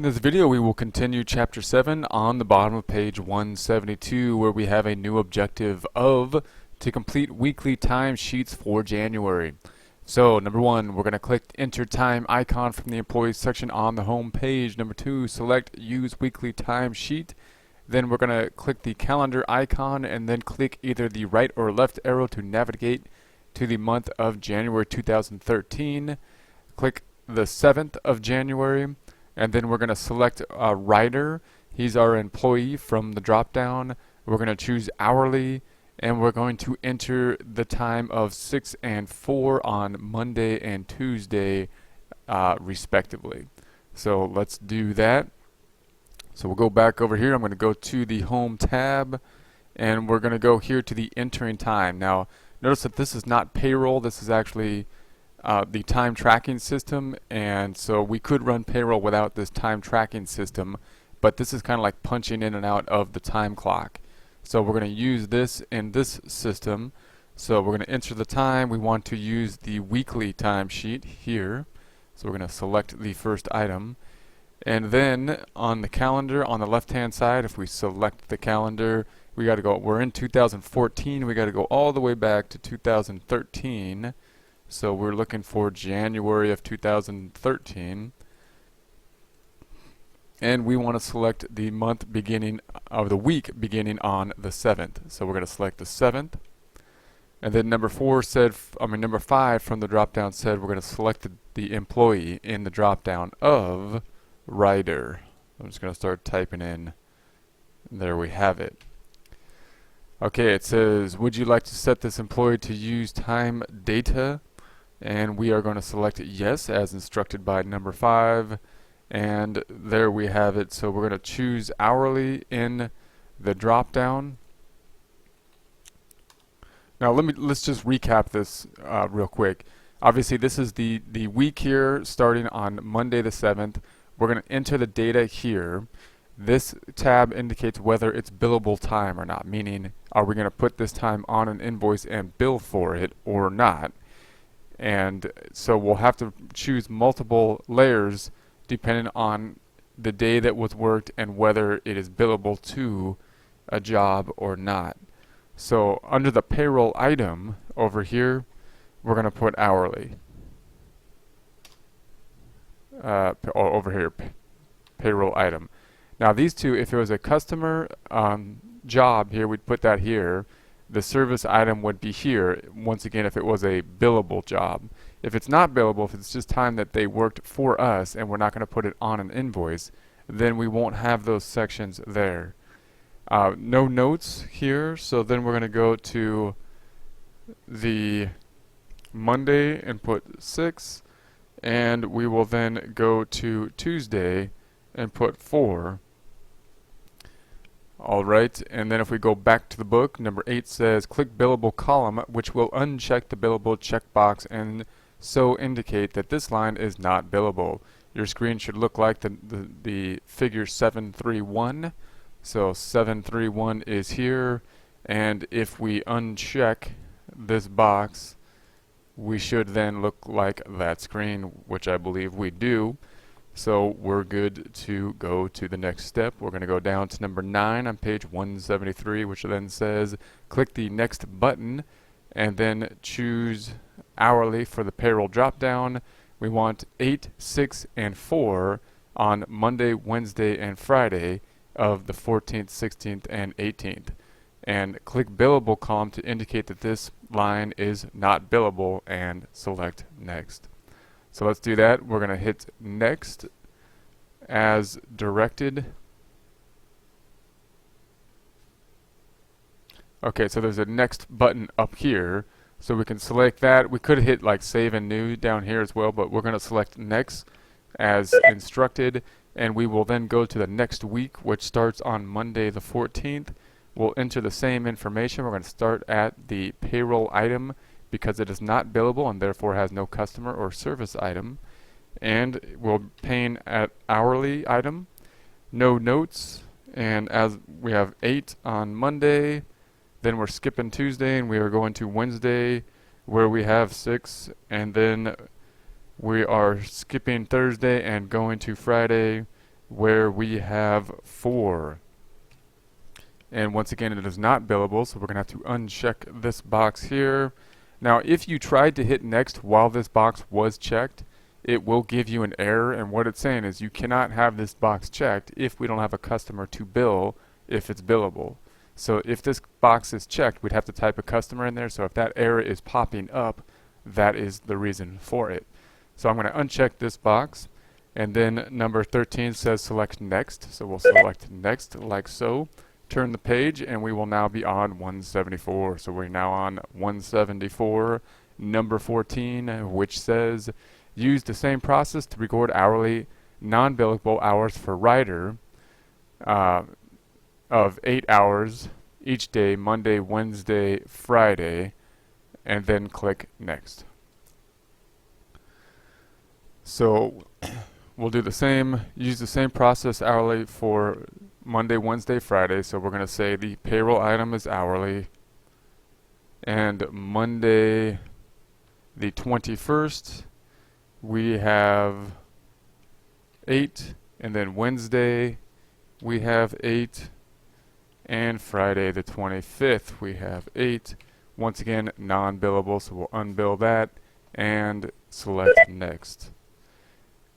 In this video, we will continue Chapter 7 on the bottom of page 172, where we have a new objective of to complete weekly timesheets for January. So, number 1, we're going to click Enter Time icon from the Employees section on the home page. Number 2, select Use Weekly Timesheet. Then we're going to click the calendar icon and then click either the right or left arrow to navigate to the month of January 2013. Click the 7th of January. And then we're going to select a writer. He's our employee from the drop down. We're going to choose hourly, and we're going to enter the time of 6 and 4 on Monday and Tuesday respectively. So let's do that. So we'll go back over here. I'm going to go to the home tab, and we're going to go here to the entering time. Now notice that this is not payroll. This is actually the time tracking system, and so we could run payroll without this time tracking system, but this is kind of like punching in and out of the time clock. So we're going to use this in this system. So we're going to enter the time. We want to use the weekly timesheet here. So we're going to select the first item, and then on the calendar on the left hand side, if we select the calendar, we got to go, we're in 2014, we got to go all the way back to 2013. So we're looking for January of 2013, and we want to select the month beginning of the week beginning on the 7th. So we're going to select the 7th, and then number 5 from the drop down said we're going to select the employee in the drop down of writer. I'm just going to start typing in. There we have it. Okay, it says, would you like to set this employee to use time data? And we are going to select yes as instructed by number 5, and there we have it. So we're going to choose hourly in the drop down. Now let's just recap this real quick. Obviously this is the week here starting on Monday the 7th. We're going to enter the data here. This tab indicates whether it's billable time or not, meaning are we going to put this time on an invoice and bill for it or not. And so we'll have to choose multiple layers depending on the day that was worked and whether it is billable to a job or not. So under the payroll item over here, we're going to put hourly. Over here, payroll item. Now these two, if it was a customer job here, we'd put that here. The service item would be here, once again, if it was a billable job. If it's not billable, if it's just time that they worked for us and we're not going to put it on an invoice, then we won't have those sections there. No notes here, so then we're going to go to the Monday and put 6, and we will then go to Tuesday and put 4. Alright, and then if we go back to the book, number 8 says click billable column, which will uncheck the billable checkbox and so indicate that this line is not billable. Your screen should look like the figure 731. So 731 is here, and if we uncheck this box, we should then look like that screen, which I believe we do. So we're good to go to the next step. We're going to go down to number 9 on page 173, which then says click the next button and then choose hourly for the payroll drop down. We want 8, 6, and 4 on Monday, Wednesday, and Friday of the 14th, 16th, and 18th. And click billable column to indicate that this line is not billable and select next. So let's do that. We're going to hit next as directed. Okay, so there's a next button up here, so we can select that. We could hit like save and new down here as well, but we're going to select next as instructed, and we will then go to the next week, which starts on Monday the 14th. We'll enter the same information. We're going to start at the payroll item because it is not billable and therefore has no customer or service item, and we'll paying at hourly item, no notes, and as we have 8 on Monday, then we're skipping Tuesday and we are going to Wednesday where we have 6, and then we are skipping Thursday and going to Friday, where we have 4. And once again, it is not billable, so we're going to have to uncheck this box here. Now, if you tried to hit next while this box was checked, it will give you an error, and what it's saying is you cannot have this box checked if we don't have a customer to bill if it's billable. So if this box is checked, we'd have to type a customer in there, so if that error is popping up, that is the reason for it. So I'm going to uncheck this box, and then number 13 says select next, so we'll select next like so. Turn the page, and we will now be on 174. So we're now on 174, number 14, which says use the same process to record hourly non-billable hours for writer of 8 hours each day, Monday, Wednesday, Friday, and then click next. So we'll do the same, use the same process hourly for Monday, Wednesday, Friday. So we're going to say the payroll item is hourly, and Monday the 21st we have 8, and then Wednesday we have 8, and Friday the 25th we have 8. Once again, non-billable, so we'll unbill that and select next.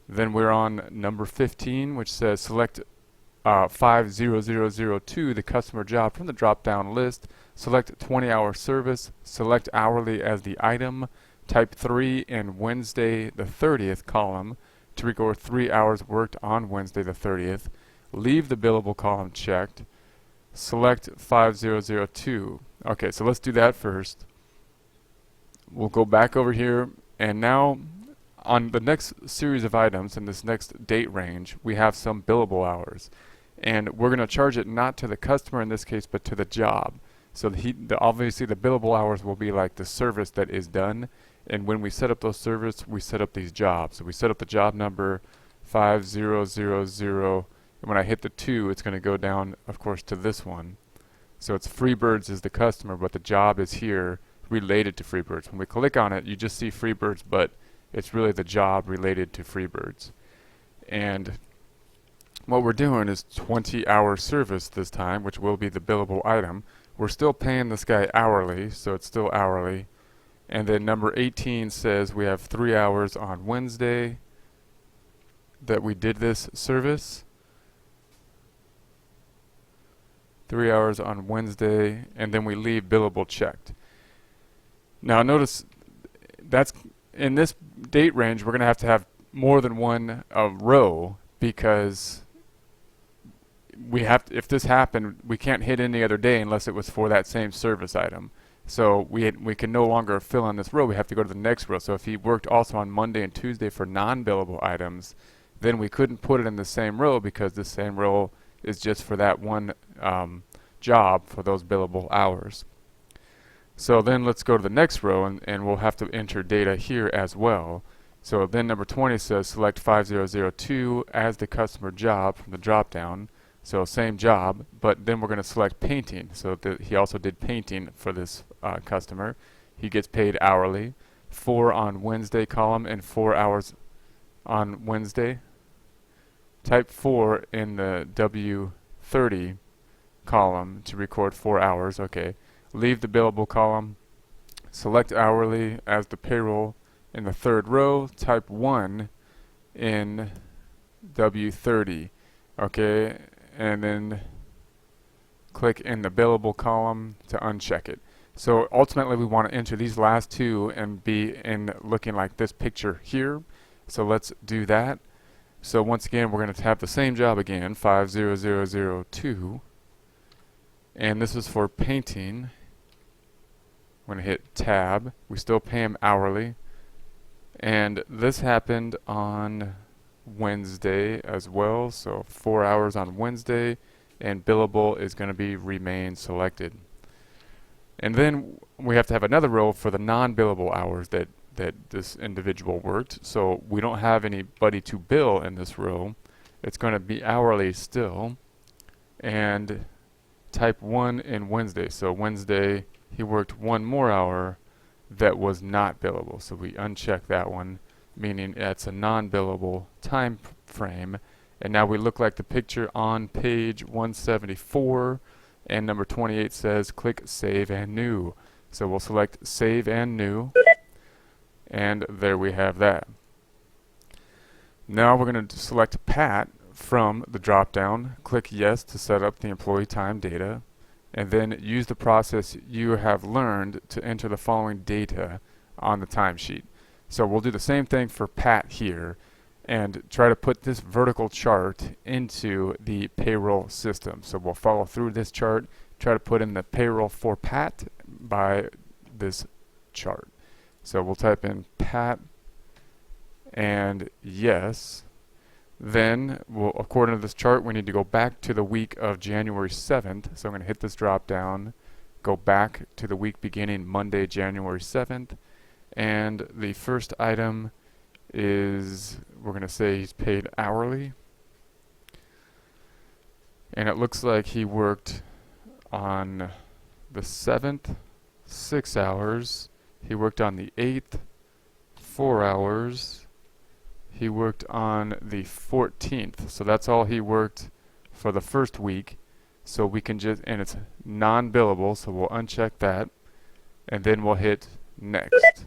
Then we're on number 15, which says select 50002, the customer job, from the drop-down list. Select 20-hour service. Select hourly as the item. Type 3 in Wednesday the 30th column to record 3 hours worked on Wednesday the 30th. Leave the billable column checked. Select 5002. Okay, so let's do that first. We'll go back over here, and now on the next series of items in this next date range, we have some billable hours. And we're going to charge it not to the customer in this case, but to the job. So obviously the billable hours will be like the service that is done. And when we set up those services, we set up these jobs. So we set up the job number 5000. And when I hit the 2, it's going to go down, of course, to this one. So it's Freebirds is the customer, but the job is here related to Freebirds. When we click on it, you just see Freebirds, but it's really the job related to Freebirds. And what we're doing is 20-hour service this time, which will be the billable item. We're still paying this guy hourly, so it's still hourly. And then number 18 says we have 3 hours on Wednesday that we did this service. 3 hours on Wednesday, and then we leave billable checked. Now notice that's in this date range, we're going to have more than one row, because we have to, if this happened, we can't hit any other day unless it was for that same service item. So we can no longer fill in this row. We have to go to the next row. So if he worked also on Monday and Tuesday for non-billable items, then we couldn't put it in the same row, because the same row is just for that one job for those billable hours. So then let's go to the next row, and we'll have to enter data here as well. So then number 20 says select 5002 as the customer job from the drop down. So same job, but then we're going to select painting. So he also did painting for this customer. He gets paid hourly. 4 on Wednesday column and 4 hours on Wednesday. Type 4 in the W30 column to record 4 hours. Okay. Leave the billable column. Select hourly as the payroll in the 3rd row. Type 1 in W30. Okay. And then click in the billable column to uncheck it. So ultimately we want to enter these last 2 and be in looking like this picture here. So let's do that. So once again, we're going to have the same job again, 50002, and this is for painting. I'm going to hit tab. We still pay him hourly, and this happened on Wednesday as well, so 4 hours on Wednesday, and billable is going to be remain selected. And then we have to have another row for the non-billable hours that this individual worked. So we don't have anybody to bill in this row. It's going to be hourly still, and type 1 in Wednesday. So Wednesday he worked 1 more hour that was not billable, so we uncheck that one, meaning it's a non-billable time frame, And now we look like the picture on page 174, and number 28 says click Save and New. So we'll select Save and New, and there we have that. Now we're going to select Pat from the drop-down, click Yes to set up the employee time data, and then use the process you have learned to enter the following data on the timesheet. So we'll do the same thing for Pat here and try to put this vertical chart into the payroll system. So we'll follow through this chart, try to put in the payroll for Pat by this chart. So we'll type in Pat and yes. Then, according to this chart, we need to go back to the week of January 7th. So I'm going to hit this drop down, go back to the week beginning Monday, January 7th. And the first item is, we're going to say he's paid hourly. And it looks like he worked on the 7th, 6 hours. He worked on the 8th, 4 hours. He worked on the 14th. So that's all he worked for the first week. So we can just, and it's non-billable, so we'll uncheck that. And then we'll hit next.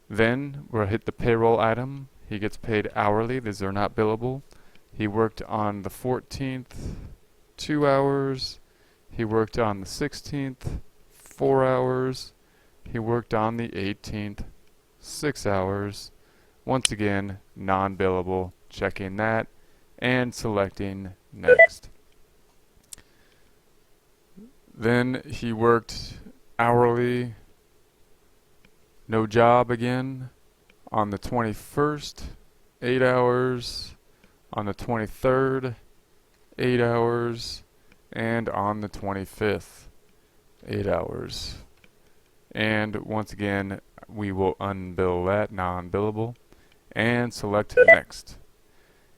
Then we'll hit the payroll item. He gets paid hourly. These are not billable. He worked on the 14th, 2 hours. He worked on the 16th, 4 hours. He worked on the 18th, 6 hours. Once again, non-billable. Checking that and selecting next. Then he worked hourly, no job again, on the 21st, 8 hours, on the 23rd, 8 hours, and on the 25th, 8 hours. And once again, we will unbill that, non-billable, and select next.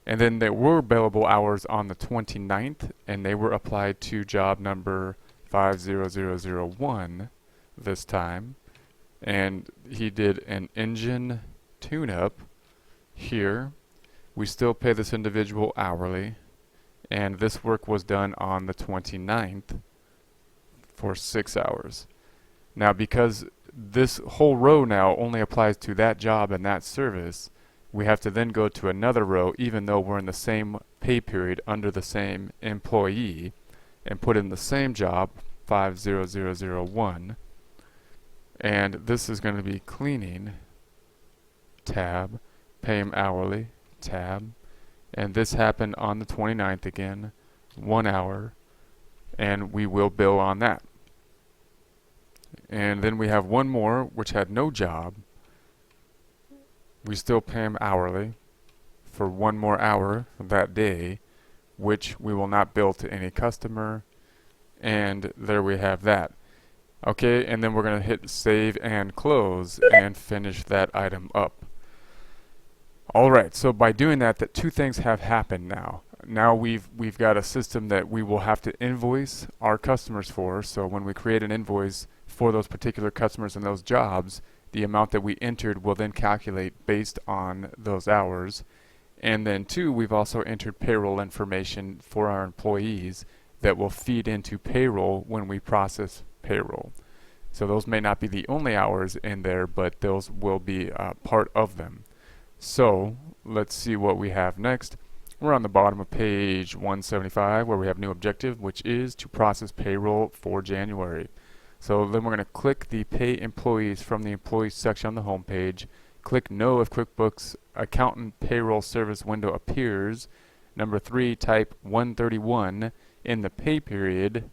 And then there were billable hours on the 29th, and they were applied to job number 50001 this time. And he did an engine tune-up here. We still pay this individual hourly, and this work was done on the 29th for 6 hours. Now, because this whole row now only applies to that job and that service, we have to then go to another row, even though we're in the same pay period under the same employee, and put in the same job, 50001. And this is going to be cleaning, tab, pay him hourly, tab. And this happened on the 29th again, 1 hour, and we will bill on that. And then we have one more, which had no job. We still pay him hourly for 1 more hour that day, which we will not bill to any customer. And there we have that. Okay, and then we're going to hit save and close and finish that item up. Alright, so by doing that, two things have happened now. Now we've got a system that we will have to invoice our customers for. So when we create an invoice for those particular customers and those jobs, the amount that we entered will then calculate based on those hours. And then 2, we've also entered payroll information for our employees that will feed into payroll when we process payroll. So those may not be the only hours in there, but those will be part of them. So let's see what we have next. We're on the bottom of page 175 where we have new objective, which is to process payroll for January. So then we're going to click the Pay Employees from the Employees section on the home page. Click No if QuickBooks Accountant Payroll Service window appears. Number 3, type 131 in the pay period,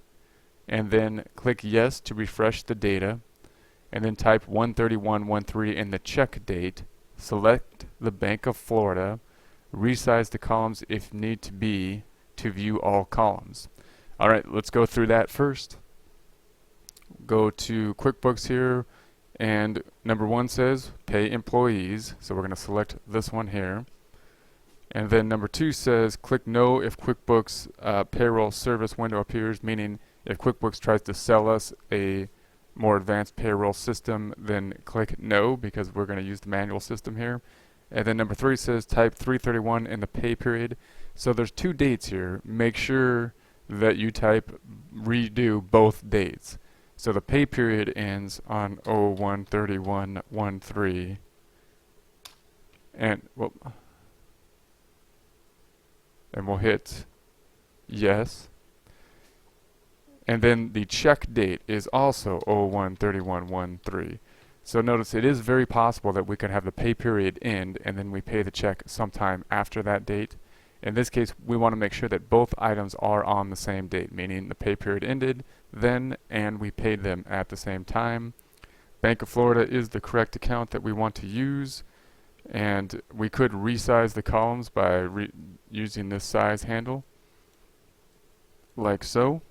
and then click Yes to refresh the data, and then type 13113 in the check date. Select the Bank of Florida. Resize the columns if need to be to view all columns. Alright, let's go through that first. Go to QuickBooks here, and number 1 says Pay Employees, so we're going to select this one here. And then number 2 says click No if QuickBooks Payroll Service window appears, meaning if QuickBooks tries to sell us a more advanced payroll system, then click No, because we're going to use the manual system here. And then number 3 says type 331 in the pay period. So there's 2 dates here. Make sure that you redo both dates. So the pay period ends on 01/31/13, and we'll hit yes. And then the check date is also 01/31/13. So notice it is very possible that we could have the pay period end and then we pay the check sometime after that date. In this case, we want to make sure that both items are on the same date, meaning the pay period ended then and we paid them at the same time. Bank of Florida is the correct account that we want to use, and we could resize the columns by using this size handle, like so.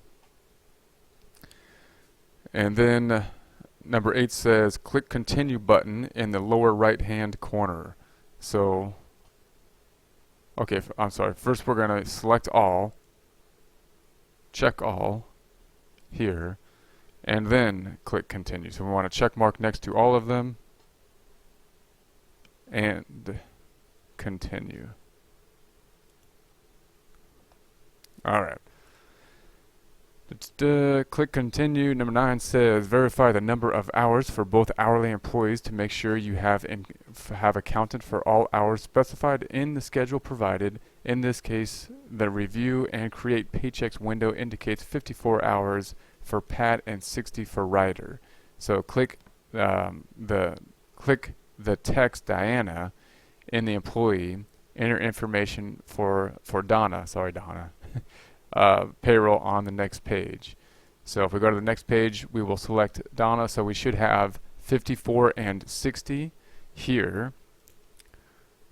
And then number 8 says click continue button in the lower right hand corner. So okay, I'm sorry, first we're going to select all, check all here, and then click continue. So we want a check mark next to all of them and continue. Alright. Click continue. Number 9 says verify the number of hours for both hourly employees to make sure you have accounted for all hours specified in the schedule provided. In this case, the review and create paychecks window indicates 54 hours for Pat and 60 for Ryder. So click the text Diana in the employee, enter information for Donna. Sorry, Donna. Payroll on the next page. So if we go to the next page, we will select Donna. So we should have 54 and 60 here.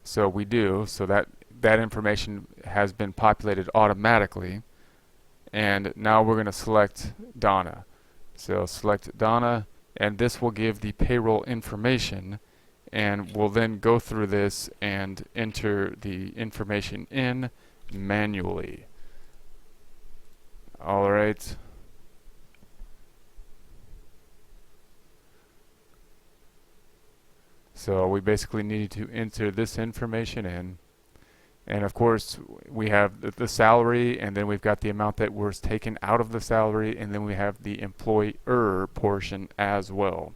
So we do. So that information has been populated automatically. And now we're going to select Donna. So select Donna, and this will give the payroll information. And we'll then go through this and enter the information in manually. All right. So we basically need to enter this information in. And of course, we have the salary, and then we've got the amount that was taken out of the salary, and then we have the employer portion as well.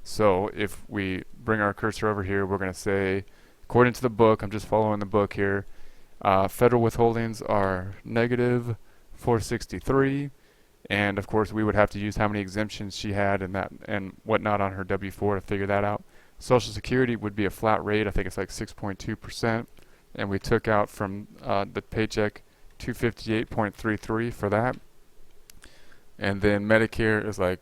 So if we bring our cursor over here, we're going to say, according to the book, I'm just following the book here, federal withholdings are negative 463, and of course we would have to use how many exemptions she had and whatnot on her W-4 to figure that out. Social Security would be a flat rate. I think it's like 6.2%, and we took out from the paycheck 258.33 for that. And then Medicare is like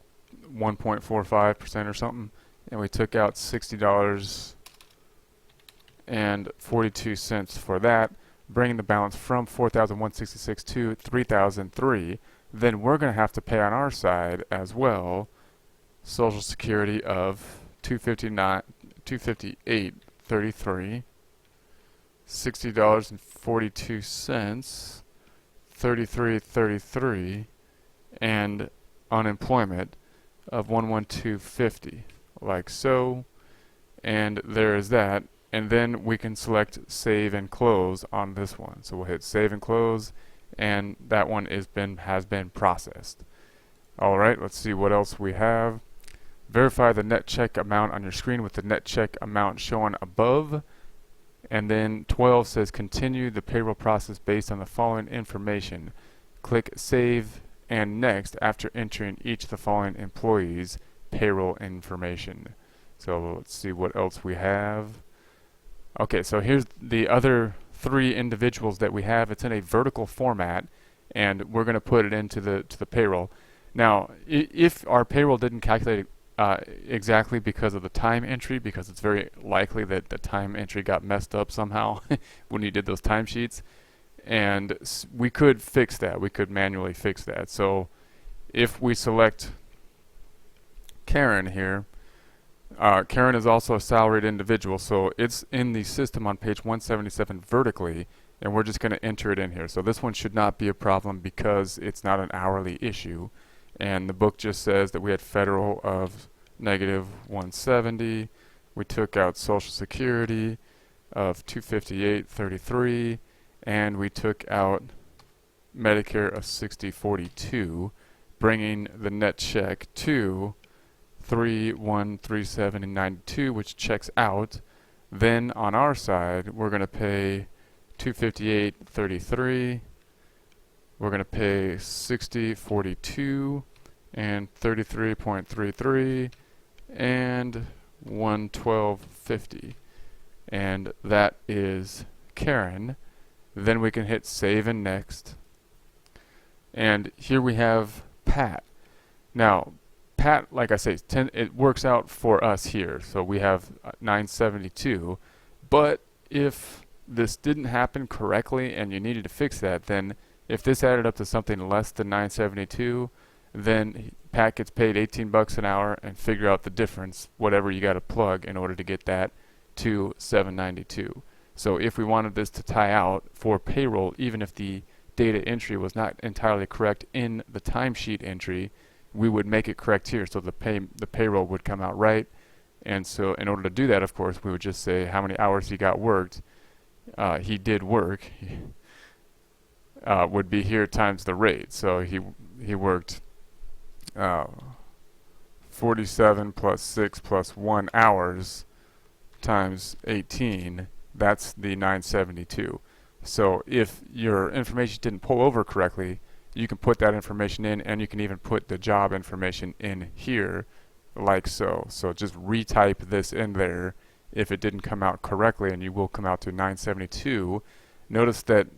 1.45% or something, and we took out $60.42 for that, bringing the balance from $4,166 to $3,003. Then we're going to have to pay on our side as well Social Security of $258.33, $60.42, $33.33, and unemployment of $112.50, like so. And there is that. And then we can select save and close on this one. So we'll hit save and close, and that one has been processed. All right, let's see what else we have. Verify the net check amount on your screen with the net check amount shown above. And then 12 says continue the payroll process based on the following information. Click save and next after entering each of the following employees' payroll information. So let's see what else we have. Okay, so here's the other 3 individuals that we have. It's in a vertical format, and we're going to put it into the payroll. Now, if our payroll didn't calculate exactly because of the time entry, because it's very likely that the time entry got messed up somehow when you did those timesheets, and we could fix that. We could manually fix that. So if we select Karen here, Karen is also a salaried individual, so it's in the system on page 177 vertically, and we're just going to enter it in here. So this one should not be a problem because it's not an hourly issue, and the book just says that we had federal of negative 170, we took out Social Security, of $258.33, and we took out Medicare of $60.42, bringing the net check to $3,137.92, which checks out. Then on our side, we're going to pay $258.33. We're going to pay $60.42 and $33.33 and $112.50, and that is Karen. Then we can hit save and next, and here we have Pat. Now Pat, like I say, it works out for us here, so we have 972, but if this didn't happen correctly and you needed to fix that, then if this added up to something less than 972, then Pat gets paid 18 bucks an hour, and figure out the difference, whatever you got to plug in order to get that to 792. So if we wanted this to tie out for payroll, even if the data entry was not entirely correct in the timesheet entry, we would make it correct here, so the payroll would come out right. And so in order to do that, of course, we would just say how many hours he got worked. He did work would be here times the rate. So he worked 47 plus 6 plus 1 hours times 18. That's the 972. So if your information didn't pull over correctly, you can put that information in, and you can even put the job information in here like so. So just retype this in there if it didn't come out correctly, and you will come out to 972. Notice that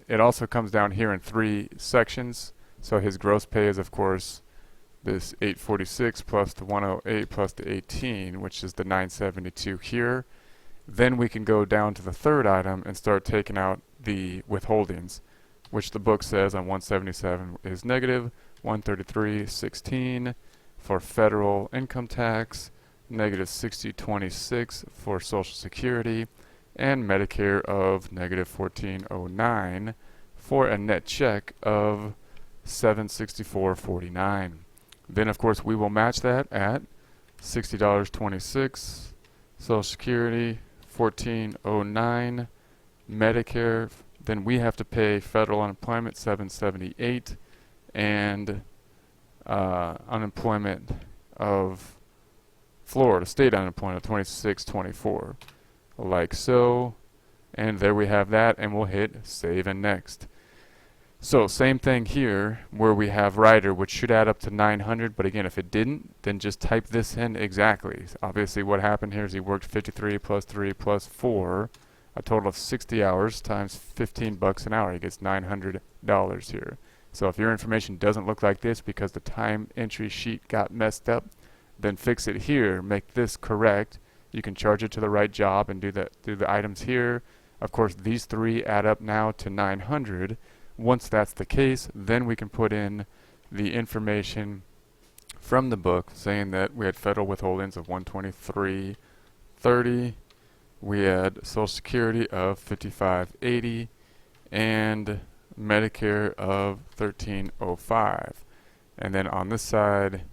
it also comes down here in 3 sections. So his gross pay is, of course, this 846 plus the 108 plus the 18, which is the 972 here. Then we can go down to the third item and start taking out the withholdings, which the book says on 177 is negative 133.16 for federal income tax, negative 60.26 for Social Security, and Medicare of negative 14.09 for a net check of $764.49. Then of course we will match that at $60.26, Social Security 14.09, Medicare. Then we have to pay federal unemployment $778, and unemployment of Florida, state unemployment of $26.24, like so. And there we have that, and we'll hit save and next. So same thing here, where we have writer, which should add up to 900, but again, if it didn't, then just type this in exactly. Obviously what happened here is he worked 53 plus 3 plus 4, a total of 60 hours times 15 bucks an hour. He gets $900 here. So if your information doesn't look like this because the time entry sheet got messed up, then fix it here, make this correct. You can charge it to the right job and do the items here. Of course, these 3 add up now to 900. Once that's the case, then we can put in the information from the book saying that we had federal withholdings of $123.30, we had Social Security of $55.80, and Medicare of $13.05. And then on this side,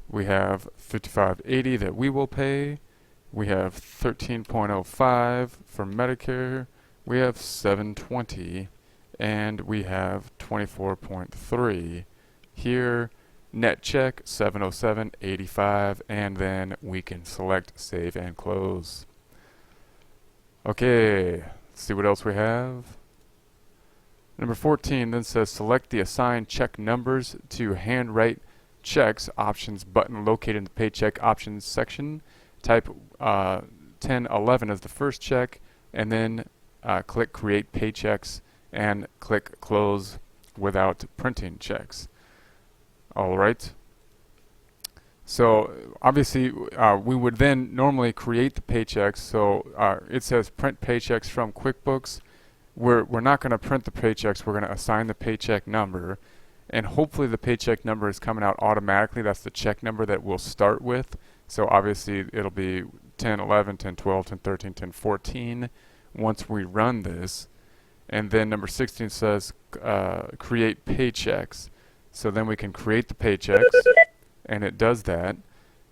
we have $55.80 that we will pay. We have $13.05 for Medicare. We have $720. And we have 24.3 here. Net check 707.85, and then we can select save and close. Okay, let's see what else we have. Number 14 then says select the assigned check numbers to handwrite checks options button located in the paycheck options section. Type 1011 as the first check, and then click create paychecks and click close without printing checks. Alright, so obviously we would then normally create the paychecks. So it says print paychecks from QuickBooks. We're not going to print the paychecks, we're going to assign the paycheck number, and hopefully the paycheck number is coming out automatically. That's the check number that we'll start with. So obviously it'll be 1011, 1012, 1013, 1014 once we run this. And then number 16 says create paychecks. So then we can create the paychecks, and it does that.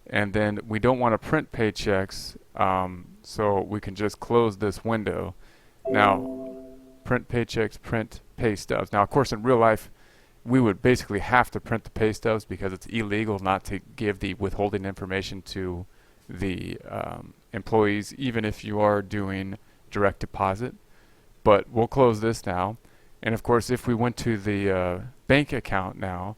And then we don't want to print paychecks So we can just close this window. Now, print paychecks, print pay stubs. Now, of course, in real life, we would basically have to print the pay stubs because it's illegal not to give the withholding information to the employees, even if you are doing direct deposit. But we'll close this now. And of course, if we went to the bank account now,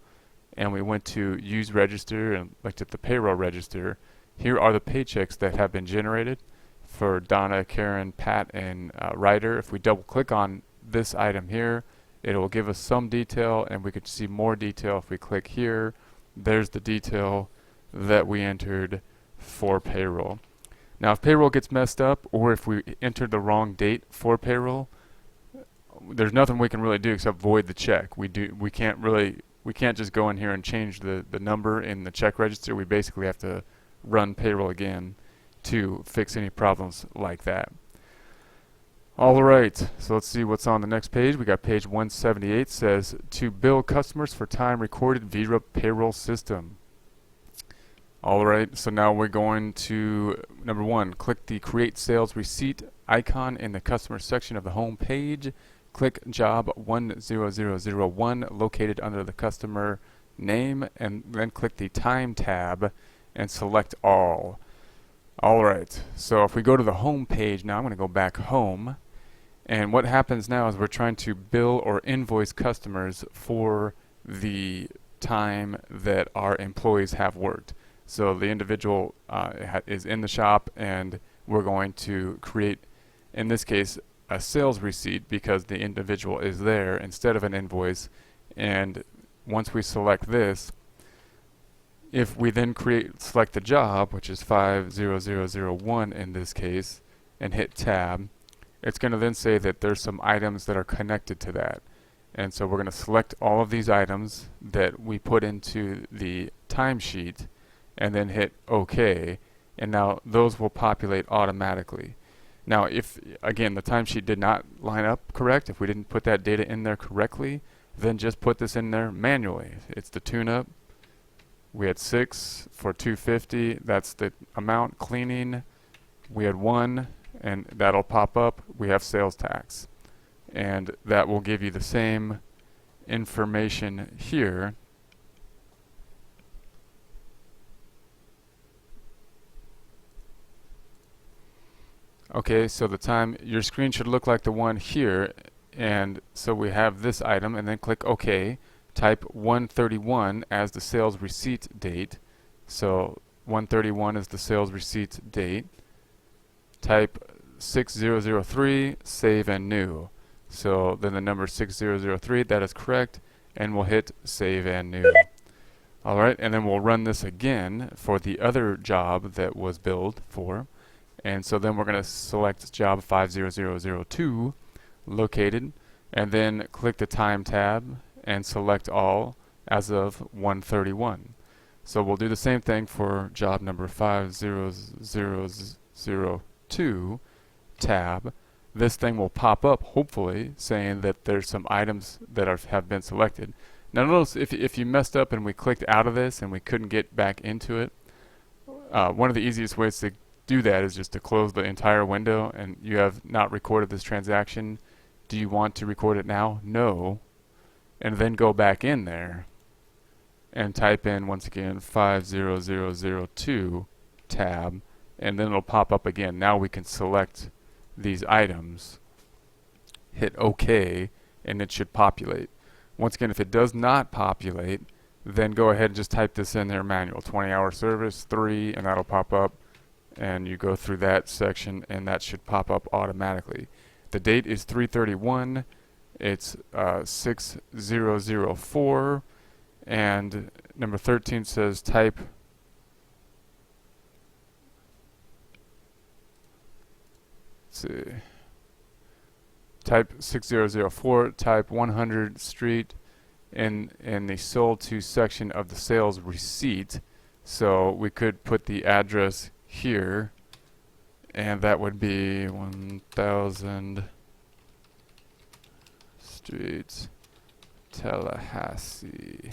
and we went to use register and looked at the payroll register, here are the paychecks that have been generated for Donna, Karen, Pat, and Ryder. If we double click on this item here, it will give us some detail, and we could see more detail if we click here. There's the detail that we entered for payroll. Now, if payroll gets messed up, or if we entered the wrong date for payroll, there's nothing we can really do except void the check. We can't just go in here and change the number in the check register. We basically have to run payroll again to fix any problems like that. All right, so let's see what's on the next page. We got page 178, says to bill customers for time recorded via payroll system. All right, so now we're going to, number one, click the Create Sales Receipt icon in the customer section of the home page. Click job 10001 located under the customer name, and then click the Time tab and select all. All right, so if we go to the home page now, I'm going to go back home. And what happens now is we're trying to bill or invoice customers for the time that our employees have worked. So the individual is in the shop, and we're going to create, in this case, a sales receipt because the individual is there instead of an invoice. And once we select this, if we then select the job, which is 50001 in this case, and hit tab, it's going to then say that there's some items that are connected to that. And so we're going to select all of these items that we put into the timesheet and then hit OK. And now those will populate automatically. Now, if, again, the timesheet did not line up correct, if we didn't put that data in there correctly, then just put this in there manually. It's the tune-up. We had 6 for 250. That's the amount. Cleaning, we had 1. And that'll pop up. We have sales tax, and that will give you the same information here. Okay, so the time, your screen should look like the one here, and so we have this item, and then click OK. Type 131 as the sales receipt date. So 131 is the sales receipt date. Type 6003, save and new. So then the number 6003, that is correct, and we'll hit save and new. All right, and then we'll run this again for the other job that was billed for. And so then we're going to select job 50002 located, and then click the time tab and select all as of 131. So we'll do the same thing for job number 50002 tab. This thing will pop up, hopefully, saying that there's some items that have been selected. Now notice if you messed up and we clicked out of this and we couldn't get back into it, one of the easiest ways to do that is just to close the entire window. And you have not recorded this transaction. Do you want to record it now? No. And then go back in there and type in, once again, 50002 tab, and then it'll pop up again. Now we can select these items, hit OK, and it should populate. Once again, if it does not populate, then go ahead and just type this in there manual, 20-hour service, 3, and that'll pop up, and you go through that section, and that should pop up automatically. The date is 3/31, it's 6004, and number 13 says type type 6004, type 100 street in the sold to section of the sales receipt. So we could put the address here, and that would be 1000 Street, Tallahassee.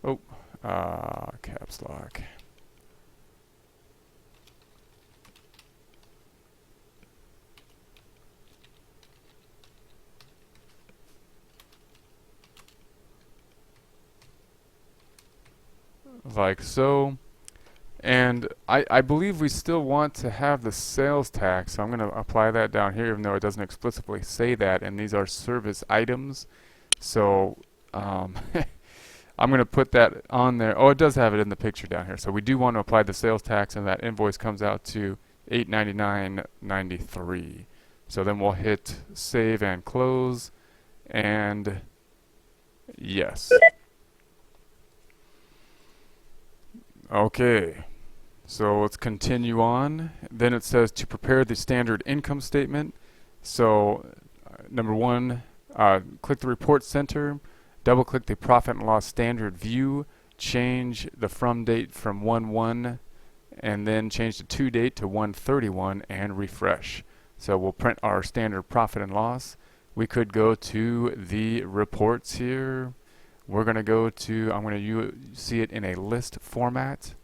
Oh, caps lock. like so. And I believe we still want to have the sales tax, so I'm going to apply that down here even though it doesn't explicitly say that, and these are service items. So I'm going to put that on there. Oh, it does have it in the picture down here. So we do want to apply the sales tax, and that invoice comes out to $899.93. So then we'll hit save and close, and yes. Okay. So let's continue on. Then it says to prepare the standard income statement. So number one, click the report center, double click the profit and loss standard view, change the from date from 1/1 and then change the to date to 1/31 and refresh. So we'll print our standard profit and loss. We could go to the reports here. We're going to go to, I'm going to see it in a list format.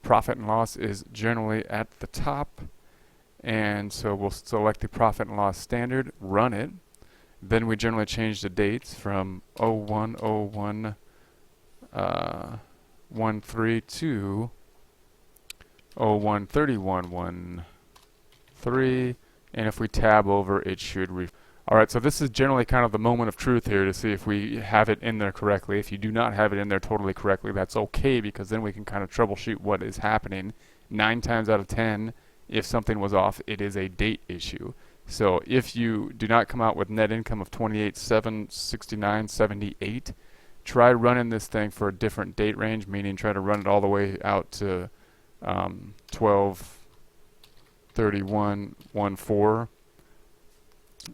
Profit and loss is generally at the top, and so we'll select the profit and loss standard, run it. Then we generally change the dates from 01/01/13 to 01/31/13, and if we tab over, it should Alright, so this is generally kind of the moment of truth here to see if we have it in there correctly. If you do not have it in there totally correctly, that's okay, because then we can kind of troubleshoot what is happening. 9 times out of 10, if something was off, it is a date issue. So if you do not come out with net income of 28,769.78, try running this thing for a different date range, meaning try to run it all the way out to 12/31/14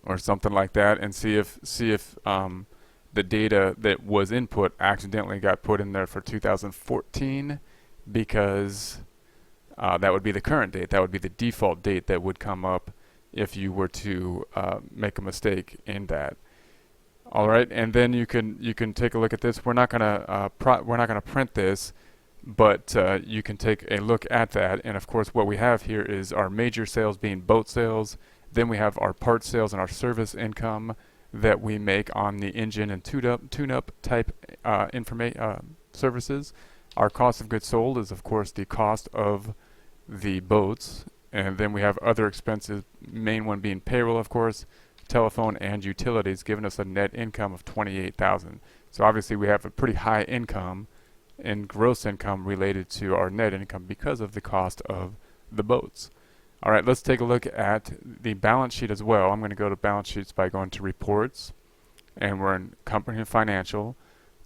or something like that, and see if the data that was input accidentally got put in there for 2014, because that would be the current date. That would be the default date that would come up if you were to make a mistake in that. All right, and then you can take a look at this. We're not gonna print this, but you can take a look at that. And of course, what we have here is our major sales being boat sales. Then we have our part sales and our service income that we make on the engine and tune-up type services. Our cost of goods sold is, of course, the cost of the boats. And then we have other expenses, main one being payroll, of course, telephone and utilities, giving us a net income of $28,000. So obviously we have a pretty high income and gross income related to our net income because of the cost of the boats. All right, let's take a look at the balance sheet as well. I'm going to go to balance sheets by going to reports, and we're in company and financial.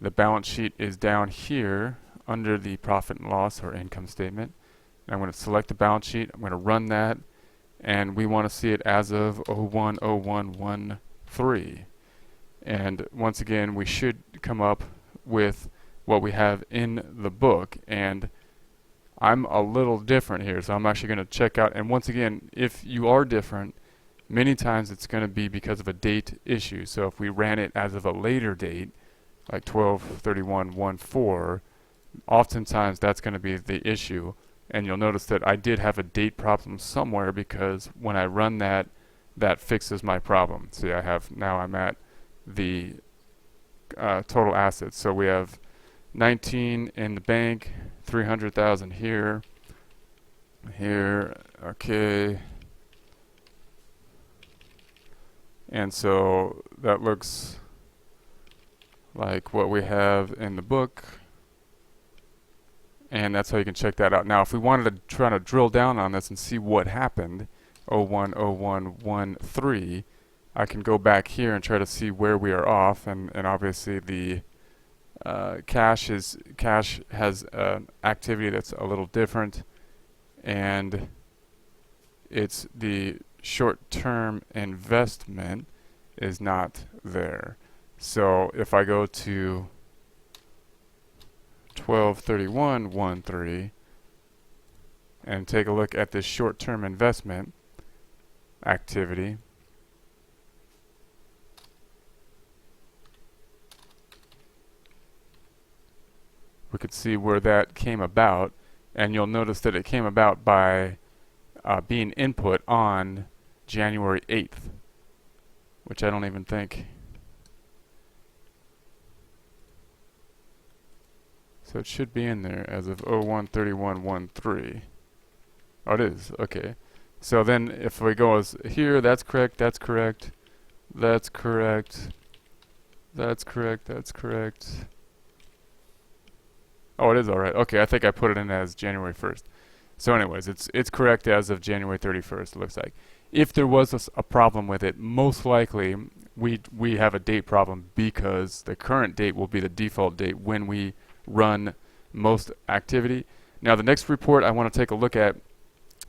The balance sheet is down here under the profit and loss or income statement. And I'm going to select the balance sheet. I'm going to run that, and we want to see it as of 01/01/13. And once again, we should come up with what we have in the book, and I'm a little different here, so I'm actually going to check out. And once again, if you are different, many times it's going to be because of a date issue. So if we ran it as of a later date, like 12/31/14, oftentimes that's going to be the issue. And you'll notice that I did have a date problem somewhere, because when I run that, that fixes my problem. See, I'm at the total assets. So we have 19 in the bank, 300,000 here, okay. And so that looks like what we have in the book, and that's how you can check that out. Now if we wanted to try to drill down on this and see what happened 01/01/13, I can go back here and try to see where we are off, and obviously the cash has an activity that's a little different, and it's the short-term investment is not there. So if I go to 12/31/13 and take a look at this short-term investment activity, we could see where that came about, and you'll notice that it came about by being input on January 8th, which I don't even think. So it should be in there as of 01/31/13. Oh, it is. Okay. So then if we go as here, that's correct, that's correct, that's correct, that's correct, that's correct. Oh, it is all right. Okay, I think I put it in as January 1st. So anyways, it's correct as of January 31st, it looks like. If there was a problem with it, most likely we have a date problem because the current date will be the default date when we run most activity. Now the next report I want to take a look at,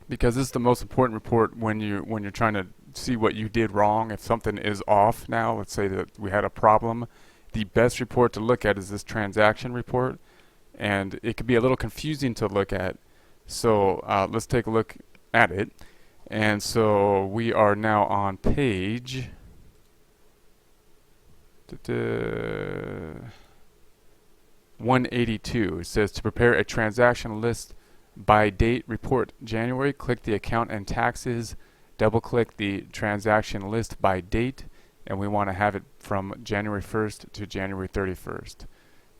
because this is the most important report when you're trying to see what you did wrong. If something is off now, let's say that we had a problem, the best report to look at is this transaction report, and it could be a little confusing to look at. So let's take a look at it. And so we are now on page 182. It says to prepare a transaction list by date report January, click the account and taxes, double click the transaction list by date, and we want to have it from January 1st to January 31st.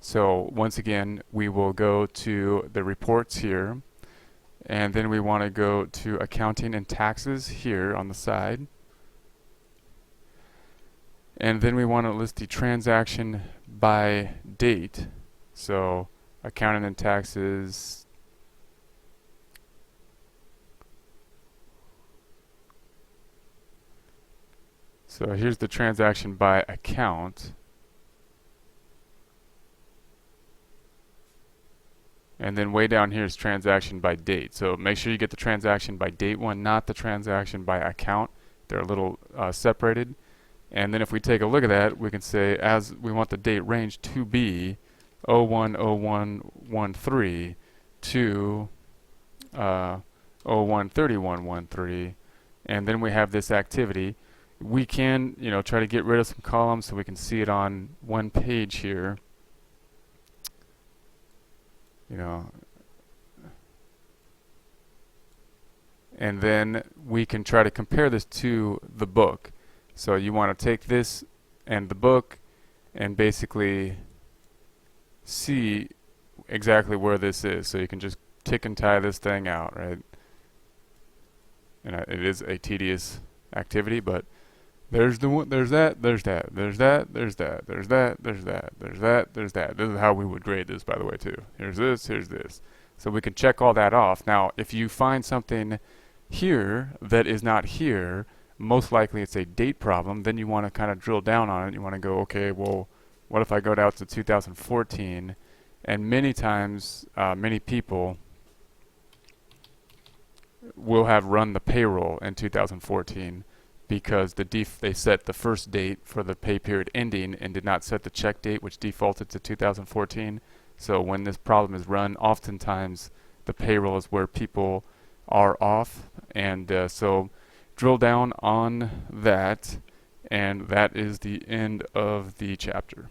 So once again, we will go to the reports here, and then we want to go to accounting and taxes here on the side, and then we want to list the transaction by date. So accounting and taxes, so here's the transaction by account, and then way down here is transaction by date. So make sure you get the transaction by date one, not the transaction by account. They're a little separated. And then if we take a look at that, we can say as we want the date range to be 01/01/13 to 01/31/13, and then we have this activity. We can, try to get rid of some columns so we can see it on one page here. And then we can try to compare this to the book. So you want to take this and the book and basically see exactly where this is. So you can just tick and tie this thing out, right? And it is a tedious activity, but there's the one, there's that, there's that, there's that, there's that, there's that, there's that, there's that, there's that. This is how we would grade this, by the way, too. Here's this, here's this. So we can check all that off. Now, if you find something here that is not here, most likely it's a date problem. Then you want to kind of drill down on it. You want to go, okay, well, what if I go down to 2014? And many times, many people will have run the payroll in 2014 because they set the first date for the pay period ending and did not set the check date, which defaulted to 2014. So when this problem is run, oftentimes the payroll is where people are off, and so drill down on that, and that is the end of the chapter.